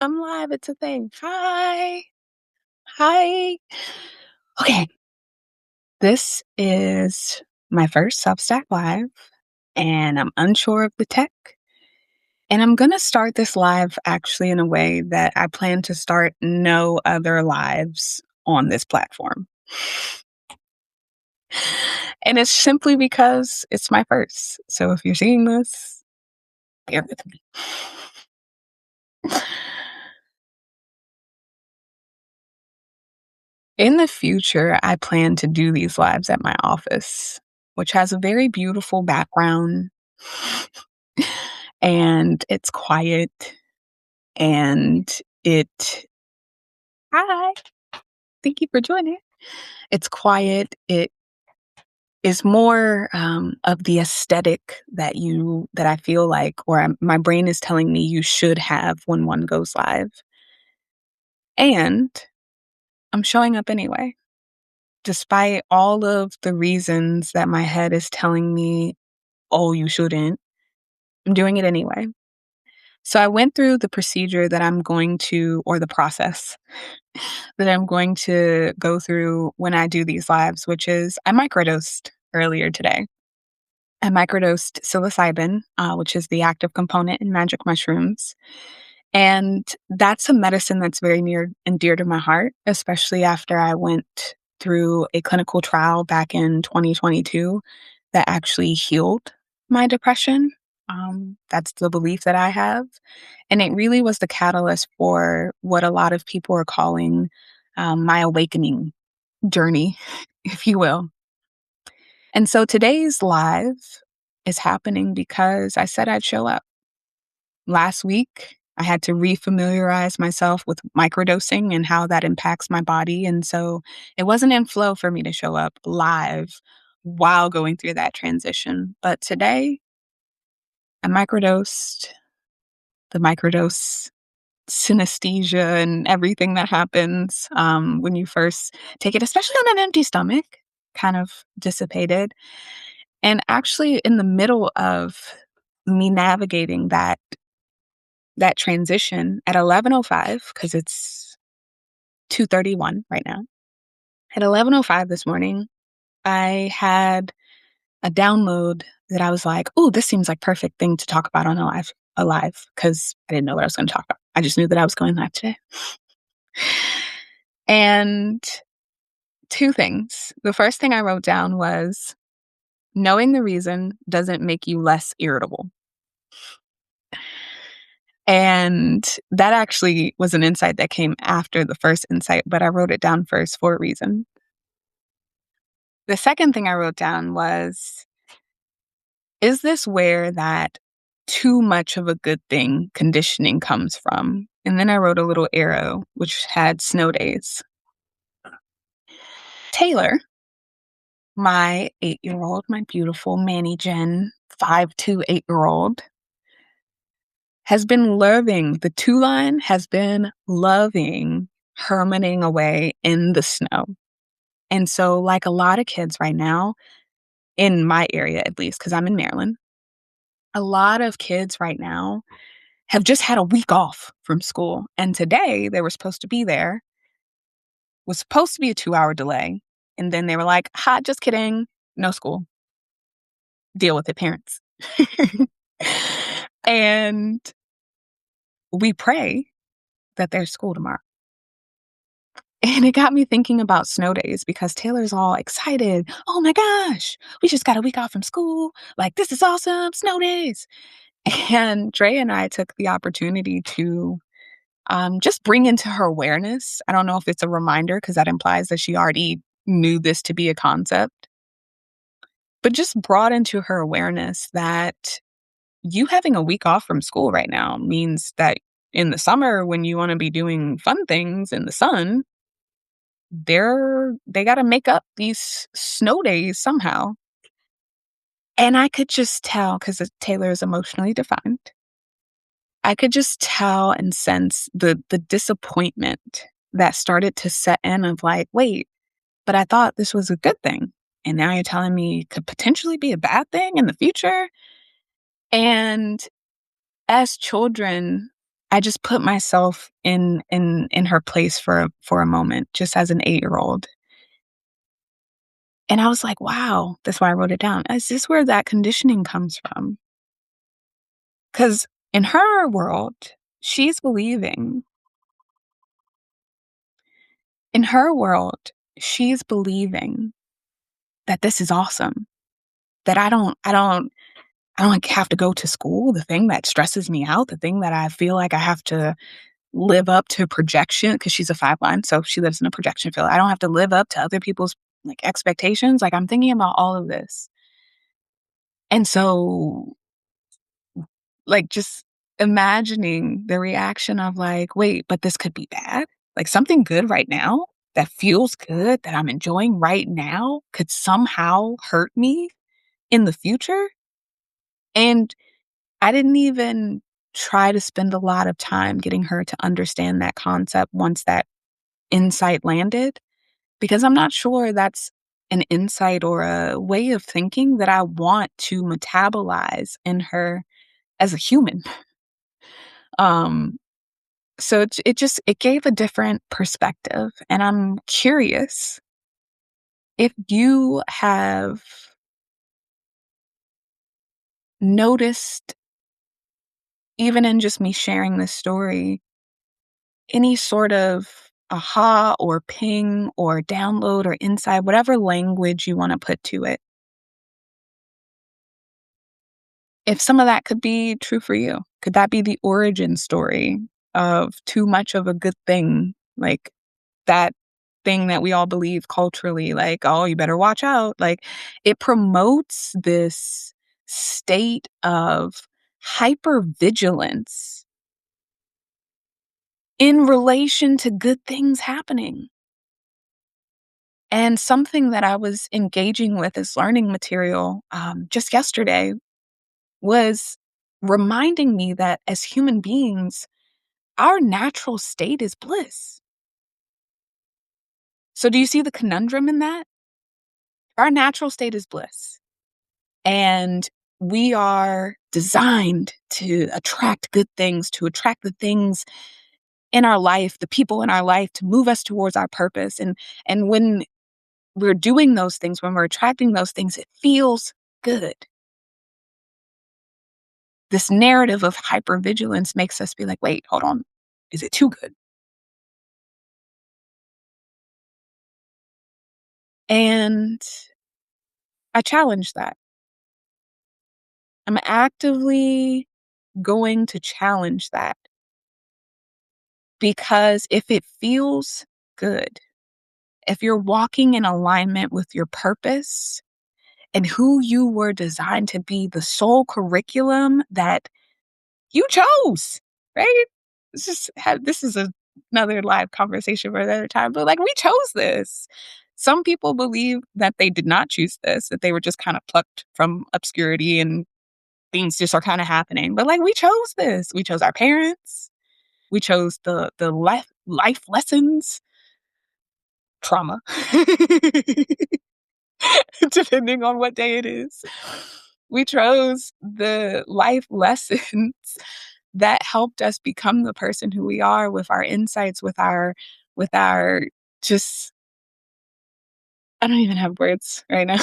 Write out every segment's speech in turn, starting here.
I'm live. It's a thing. Hi. Hi. Okay. This is my first Substack Live, and I'm unsure of the tech. And I'm going to start this live actually in a way that I plan to start no other lives on this platform. And it's simply because it's my first. So if you're seeing this, bear with me. In the future, I plan to do these lives at my office, which has a very beautiful background and it's quiet and it hi, thank you for joining. It's quiet. It is more of the aesthetic that I feel like, or my brain is telling me you should have when one goes live. And I'm showing up anyway, despite all of the reasons that my head is telling me, oh, you shouldn't. I'm doing it anyway. So I went through the procedure that I'm going to, or the process that I'm going to go through when I do these lives, which is I microdosed earlier today. I microdosed psilocybin, which is the active component in magic mushrooms. And that's a medicine that's very near and dear to my heart, especially after I went through a clinical trial back in 2022 that actually healed my depression. That's the belief that I have. And it really was the catalyst for what a lot of people are calling my awakening journey, if you will. And so today's live is happening because I said I'd show up. Last week, I had to refamiliarize myself with microdosing and how that impacts my body. And so it wasn't in flow for me to show up live while going through that transition. But today, I microdosed the microdose synesthesia and everything that happens when you first take it, especially on an empty stomach, kind of dissipated. And actually, in the middle of me navigating that transition at 11:05, because it's 2:31 right now. At 11:05 this morning, I had a download that I was like, "Oh, this seems like perfect thing to talk about on a live," because I didn't know what I was going to talk about. I just knew that I was going live today. And two things. The first thing I wrote down was knowing the reason doesn't make you less irritable. And that actually was an insight that came after the first insight, but I wrote it down first for a reason. The second thing I wrote down was, is this where that too much of a good thing conditioning comes from? And then I wrote a little arrow, which had snow days. Taylor, my 8-year-old, my beautiful Manny Jen, 5'2" 8-year-old, has been loving, the two line has been loving hermiting away in the snow. And so, like a lot of kids right now, in my area at least, because I'm in Maryland, a lot of kids right now have just had a week off from school. And today they were supposed to be there, was supposed to be a 2-hour delay. And then they were like, ha, just kidding. No school. Deal with it, parents. And we pray that there's school tomorrow. And it got me thinking about snow days because Taylor's all excited. Oh my gosh, we just got a week off from school. Like, this is awesome, snow days. And Dre and I took the opportunity to just bring into her awareness. I don't know if it's a reminder because that implies that she already knew this to be a concept, but just brought into her awareness that you having a week off from school right now means that in the summer when you want to be doing fun things in the sun, they got to make up these snow days somehow. And I could just tell because Taylor is emotionally defined. I could just tell and sense the disappointment that started to set in of like, wait, but I thought this was a good thing. And now you're telling me it could potentially be a bad thing in the future. And as children, I just put myself in her place for a moment, just as an 8-year-old. And I was like, "Wow." That's why I wrote it down. Is this where that conditioning comes from? Because in her world, she's believing in her world, she's believing that this is awesome, that I don't have to go to school, the thing that stresses me out, the thing that I feel like I have to live up to projection, because she's a 5 line, so she lives in a projection field. I don't have to live up to other people's, like, expectations, like, I'm thinking about all of this. And so, like, just imagining the reaction of, like, "Wait, but this could be bad? Like, something good right now that feels good, that I'm enjoying right now could somehow hurt me in the future?" And I didn't even try to spend a lot of time getting her to understand that concept once that insight landed, because I'm not sure that's an insight or a way of thinking that I want to metabolize in her as a human. Um, so it gave a different perspective, and I'm curious if you have noticed, even in just me sharing this story, any sort of aha or ping or download or insight, whatever language you wanna put to it, if some of that could be true for you. Could that be the origin story of too much of a good thing? Like, that thing that we all believe culturally, like, "Oh, you better watch out." Like, it promotes this state of hypervigilance in relation to good things happening. And something that I was engaging with as learning material, just yesterday, was reminding me that as human beings, our natural state is bliss. So, do you see the conundrum in that? Our natural state is bliss. And we are designed to attract good things, to attract the things in our life, the people in our life, to move us towards our purpose. And when we're doing those things, when we're attracting those things, it feels good. This narrative of hypervigilance makes us be like, "Wait, hold on. Is it too good?" And I challenge that. I'm actively going to challenge that, because if it feels good, if you're walking in alignment with your purpose and who you were designed to be, the soul curriculum that you chose, right? This is another live conversation for another time, but, like, we chose this. Some people believe that they did not choose this, that they were just kinda plucked from obscurity and things just are kinda happening, but, like, we chose this. We chose our parents. We chose the life lessons, trauma, depending on what day it is. We chose the life lessons that helped us become the person who we are, with our insights, with our just, I don't even have words right now.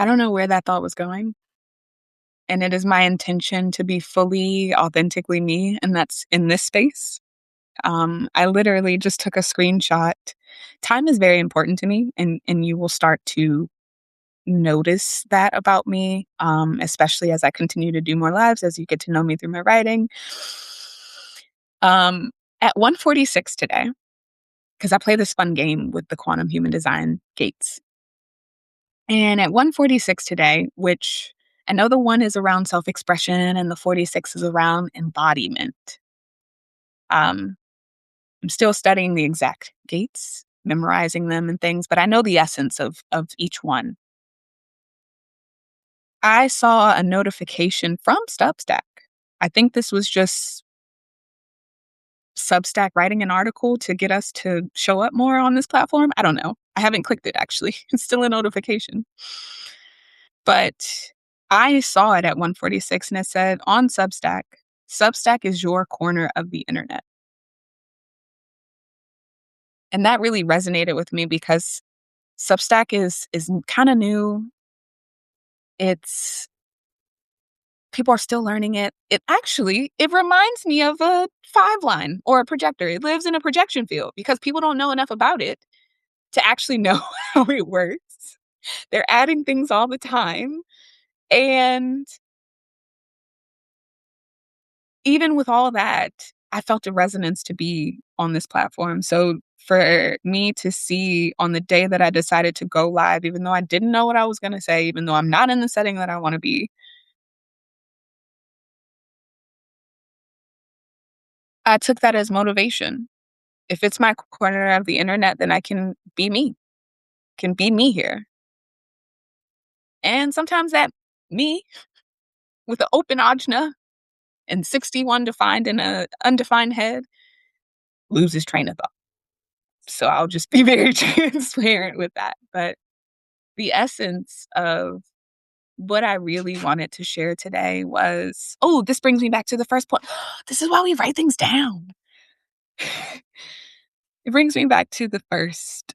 I don't know where that thought was going, and it is my intention to be fully authentically me, and that's in this space. I literally just took a screenshot. Time is very important to me, and you will start to notice that about me, especially as I continue to do more lives, as you get to know me through my writing. Um, at 1:46 today, because I play this fun game with the quantum human design gates. And at 1:46 today, which I know the 1 is around self-expression and the 46 is around embodiment. Um, I'm still studying the exact gates, memorizing them and things, but I know the essence of each one. I saw a notification from Substack. I think this was just Substack writing an article to get us to show up more on this platform. I don't know. I haven't clicked it actually. It's still a notification. But I saw it at 1:46 and it said on Substack, Substack is your corner of the internet. And that really resonated with me because Substack is kind of new. It's People are still learning it. It reminds me of a five line or a projector. It lives in a projection field because people don't know enough about it to actually know how it works. They're adding things all the time. And even with all that, I felt a resonance to be on this platform. So for me to see on the day that I decided to go live, even though I didn't know what I was going to say, even though I'm not in the setting that I want to be, I took that as motivation. If it's my corner of the internet, then I can be me here. And sometimes that me with an open ajna and 61 defined in a undefined head loses train of thought. So I'll just be very transparent with that. But the essence of what I really wanted to share today was, oh, this brings me back to the first point. This is why we write things down. It brings me back to the first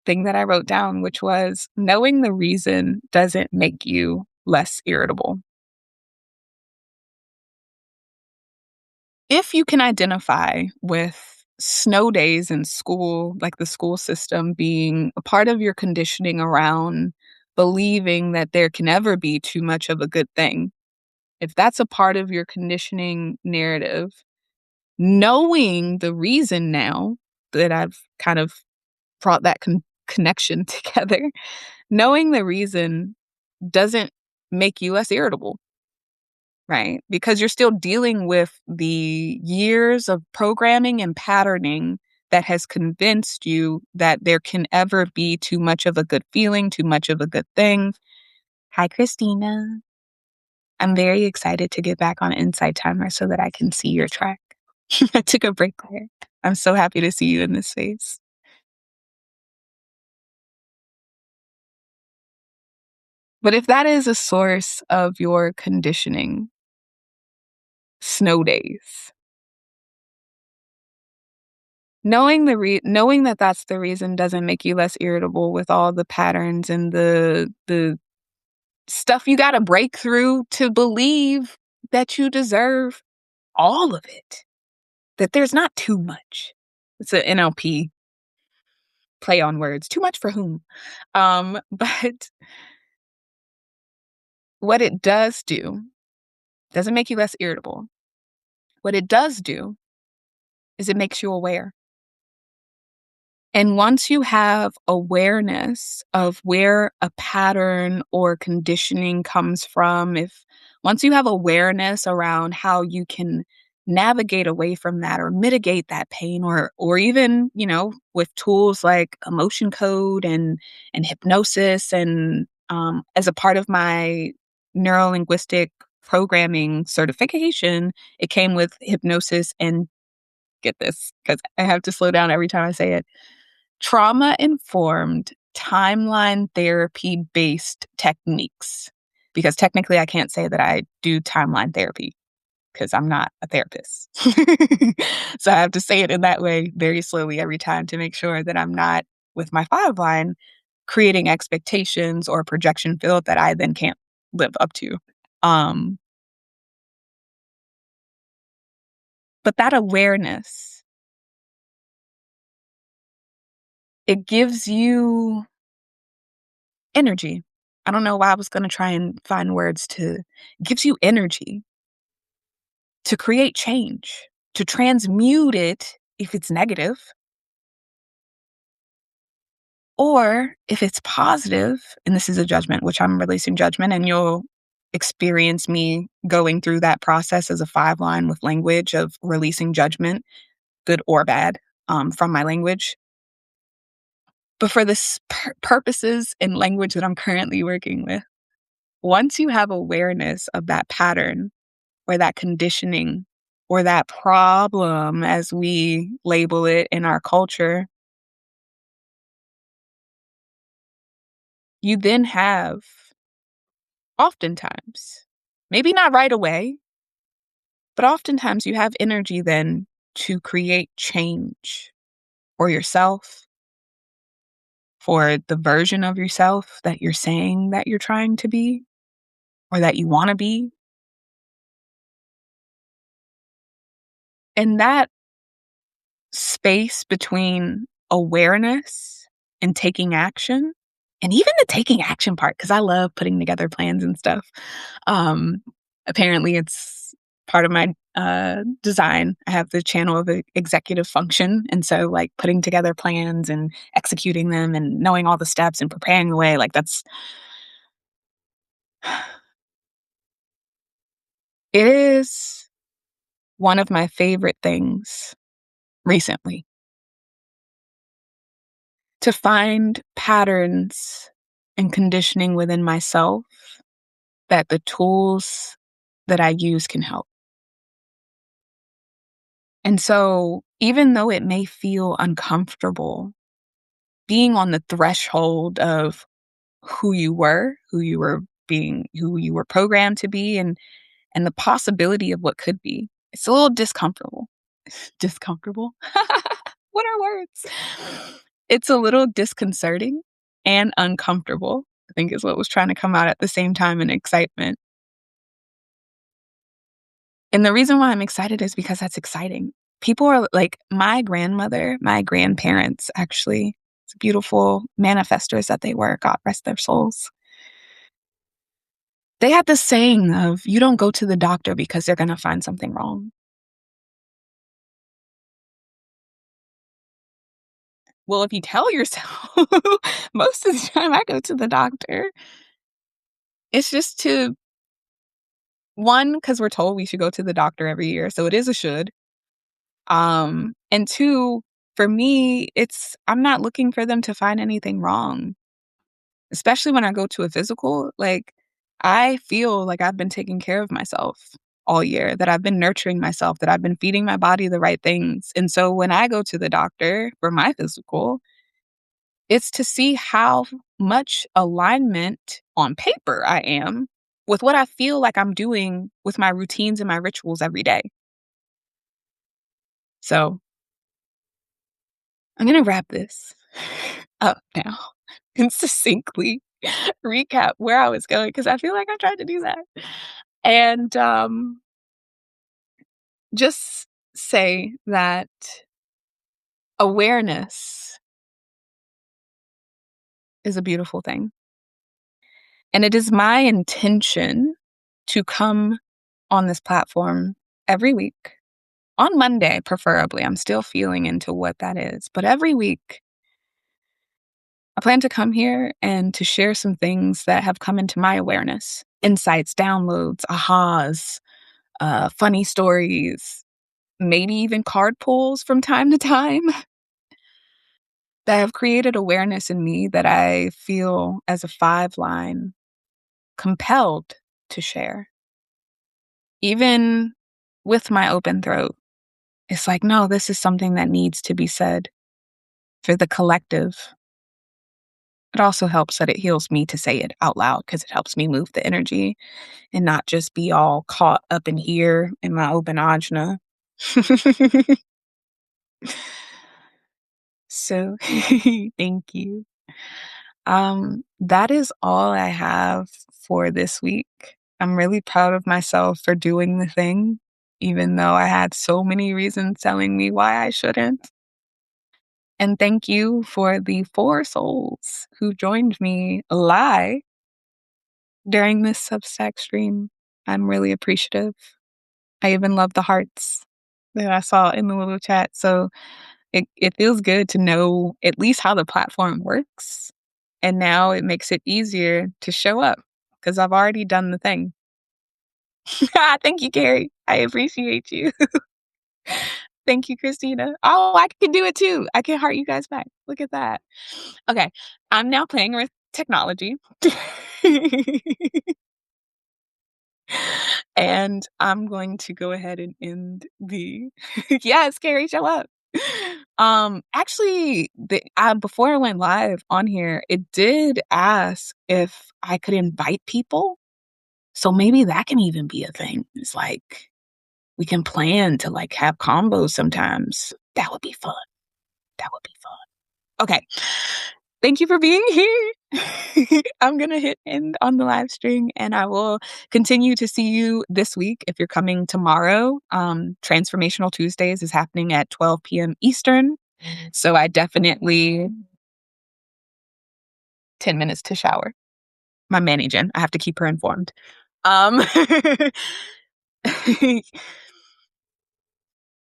thing that I wrote down, which was knowing the reason doesn't make you less irritable. If you can identify with snow days in school, like the school system being a part of your conditioning around believing that there can never be too much of a good thing, if that's a part of your conditioning narrative, knowing the reason now that I've kind of brought that connection together, knowing the reason doesn't make you less irritable, right? Because you're still dealing with the years of programming and patterning that has convinced you that there can ever be too much of a good feeling, too much of a good thing. Hi, Christina. I'm very excited to get back on Insight Timer so that I can see your track. I took a break there. I'm so happy to see you in this space. But if that is a source of your conditioning, snow days, knowing that that's the reason doesn't make you less irritable with all the patterns and the stuff you gotta break through to believe that you deserve all of it, that there's not too much. It's a NLP play on words. Too much for whom? But what it does do doesn't make you less irritable. What it does do is it makes you aware. And once you have awareness of where a pattern or conditioning comes from, if once you have awareness around how you can navigate away from that or mitigate that pain or even, with tools like emotion code and hypnosis and as a part of my neurolinguistic programming certification, it came with hypnosis and get this because I have to slow down every time I say it, trauma informed timeline therapy based techniques. Because technically, I can't say that I do timeline therapy because I'm not a therapist. So I have to say it in that way very slowly every time to make sure that I'm not, with my five line, creating expectations or projection field that I then can't live up to. Um, but that awareness, it gives you energy. I don't know why I was gonna try and find words to gives you energy to create change, to transmute it if it's negative, or if it's positive, and this is a judgment, which I'm releasing judgment, and you'll experience me going through that process as a five line with language of releasing judgment, good or bad, from my language. But for the purposes and language that I'm currently working with, once you have awareness of that pattern or that conditioning or that problem, as we label it in our culture, you then have oftentimes, maybe not right away, but oftentimes you have energy then to create change for yourself, for the version of yourself that you're saying that you're trying to be or that you want to be. And that space between awareness and taking action, and even the taking action part, because I love putting together plans and stuff. Um, Apparently, it's part of my design. I have the channel of executive function. And so, like, putting together plans and executing them and knowing all the steps and preparing the way, like, it is one of my favorite things recently to find patterns and conditioning within myself that the tools that I use can help. And so, even though it may feel uncomfortable, being on the threshold of who you were being, who you were programmed to be, and the possibility of what could be, it's a little discomfortable. Discomfortable? What are words? It's a little disconcerting and uncomfortable, I think is what was trying to come out at the same time in excitement. And the reason why I'm excited is because that's exciting. People are like my grandmother, my grandparents actually, it's beautiful manifestors that they were, God rest their souls. They had this saying of, "You don't go to the doctor because they're gonna find something wrong." Well, if you tell yourself most of the time I go to the doctor, it's just to 1, because 'cause we're told we should go to the doctor every year, so it is a should. And 2, for me, it's I'm not looking for them to find anything wrong. Especially when I go to a physical, like, I feel like I've been taking care of myself all year, that I've been nurturing myself, that I've been feeding my body the right things, and so when I go to the doctor for my physical, it's to see how much alignment on paper I am with what I feel like I'm doing with my routines and my rituals every day. So, I'm gonna wrap this up now and succinctly recap where I was going because I feel like I tried to do that. And, just say that awareness is a beautiful thing, and it is my intention to come on this platform every week, on Monday preferably. I'm still feeling into what that is, but every week, I plan to come here and to share some things that have come into my awareness, insights, downloads, ahas, funny stories, maybe even card pulls from time to time that have created awareness in me that I feel as a five line compelled to share. Even with my open throat, it's like, no, this is something that needs to be said for the collective. It also helps that it heals me to say it out loud because it helps me move the energy and not just be all caught up in here in my open ajna. So thank you. That is all I have for this week. I'm really proud of myself for doing the thing, even though I had so many reasons telling me why I shouldn't. And thank you for the 4 souls who joined me live during this Substack stream. I'm really appreciative. I even love the hearts that I saw in the little chat. So it feels good to know at least how the platform works. And now it makes it easier to show up because I've already done the thing. Thank you, Carrie. I appreciate you. Thank you, Christina. Oh, I can do it too. I can heart you guys back. Look at that. Okay. I'm now playing with technology. And I'm going to go ahead and end the yes, Carrie, show up. Actually, before I went live on here, it did ask if I could invite people. So maybe that can even be a thing. It's like we can plan to like have combos sometimes. That would be fun. That would be fun. Okay. Thank you for being here. I'm going to hit end on the live stream and I will continue to see you this week if you're coming tomorrow. Transformational Tuesdays is happening at 12 p.m. Eastern. So I definitely 10 minutes to shower. My managing. I have to keep her informed.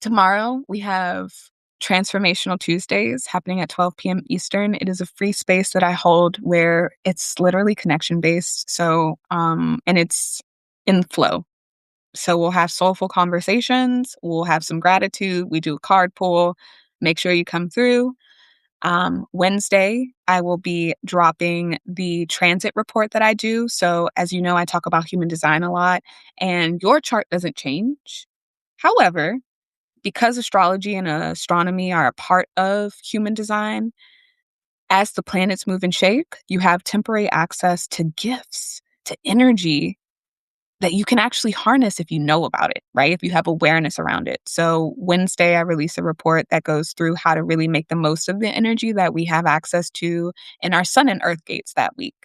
Tomorrow we have Transformational Tuesdays happening at 12 p.m. Eastern. It is a free space that I hold where it's literally connection based. So, and it's in flow. So we'll have soulful conversations. We'll have some gratitude. We do a card pull. Make sure you come through. Wednesday, I will be dropping the transit report that I do. So as you know, I talk about human design a lot and your chart doesn't change. However, because astrology and astronomy are a part of human design, as the planets move and shake, you have temporary access to gifts, to energy that you can actually harness if you know about it, right? If you have awareness around it. So Wednesday, I release a report that goes through how to really make the most of the energy that we have access to in our sun and earth gates that week.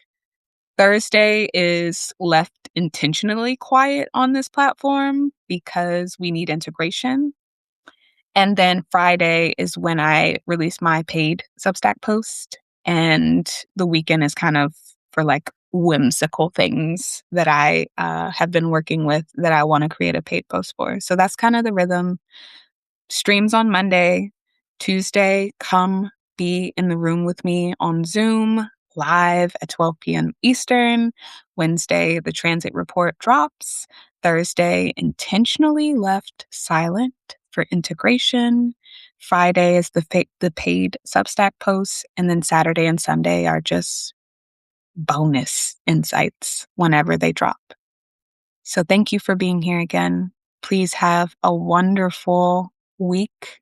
Thursday is left intentionally quiet on this platform because we need integration. And then Friday is when I release my paid Substack post. And the weekend is kind of for like whimsical things that I have been working with that I want to create a paid post for. So that's kind of the rhythm. Streams on Monday. Tuesday, come be in the room with me on Zoom live at 12 p.m. Eastern. Wednesday, the transit report drops. Thursday, intentionally left silent for integration. Friday is the paid Substack posts. And then Saturday and Sunday are just bonus insights whenever they drop. So thank you for being here again. Please have a wonderful week,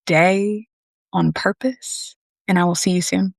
day on purpose, and I will see you soon.